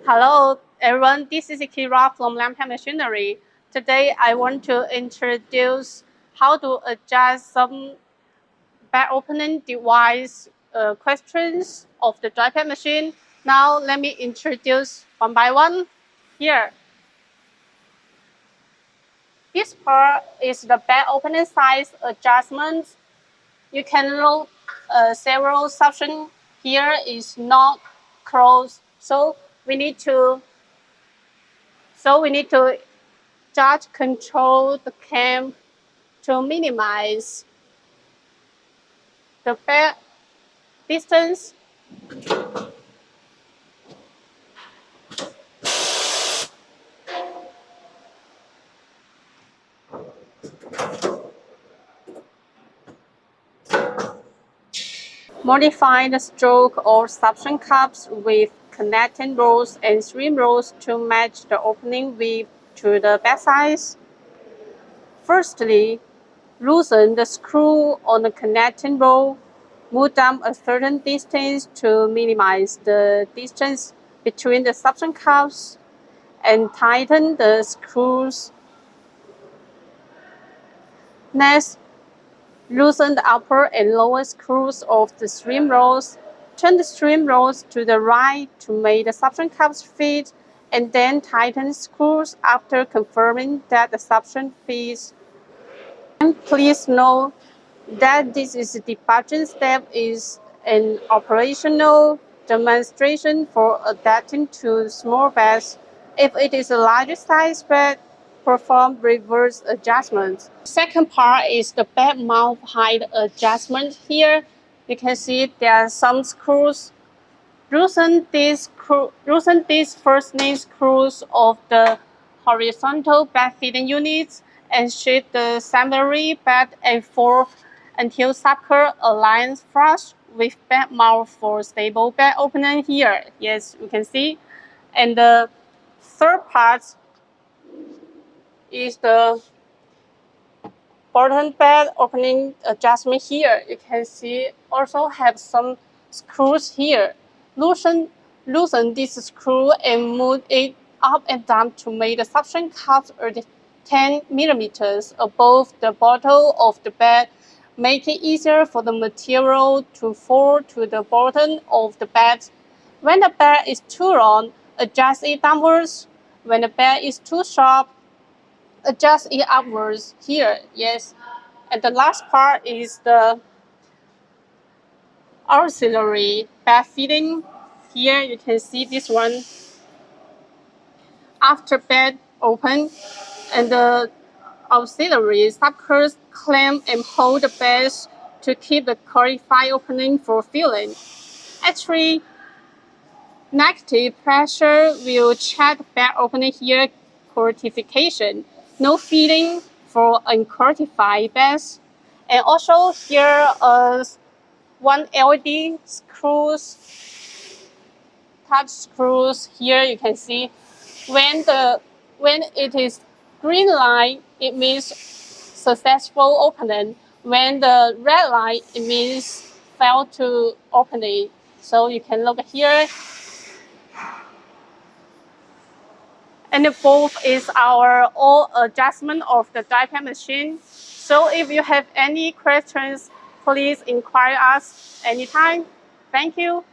Hello everyone, this is Kyra from Landpack Machinery. Today I want to introduce how to adjust some bag opening device questions of the Doypack machine. Now let me introduce one by one. Here, this part is the bag opening size adjustment. You can look several sections. Here is not closed, so we need to just control the cam to minimize the bag distance. Modify the stroke or suction cups with connecting rows and trim rows to match the opening width to the bag size. Firstly, loosen the screw on the connecting row. Move down a certain distance to minimize the distance between the suction cups and tighten the screws. Next, loosen the upper and lower screws of the trim rows. Turn the trim rows to the right to make the suction cups fit, and then tighten screws after confirming that the suction fits. And please note that this is the debugging step is an operational demonstration for adapting to small bags. If it is a larger size bag, perform reverse adjustment. Second part is the bag mount height adjustment. Here you can see there are some screws. Loosen these fastening screws of the horizontal bag fitting units and shift the assembly back and forth until sucker aligns flush with bag mount for stable bag opening here. Yes, you can see. And the third part is the bottom bag opening adjustment here. You can see also have some screws here. Loosen this screw and move it up and down to make the suction cups 10 millimeters above the bottom of the bag. Make it easier for the material to fall to the bottom of the bag. When the bag is too long, adjust it downwards. When the bag is too sharp, adjust it upwards here. Yes. And the last part is the auxiliary bag fitting. Here you can see this one. After bag open, and the auxiliary suckers clamp and hold the bag to keep the qualified opening for filling. Actually, negative pressure will check bag opening here qualification. No fitting for unqualified bags. And also here one LED screws, touch screws. Here you can see when it is green light, it means successful opening. When the red light, it means failed to opening. So you can look here. And both is our all adjustment of the Doypack machine. So if you have any questions, please inquire us anytime. Thank you.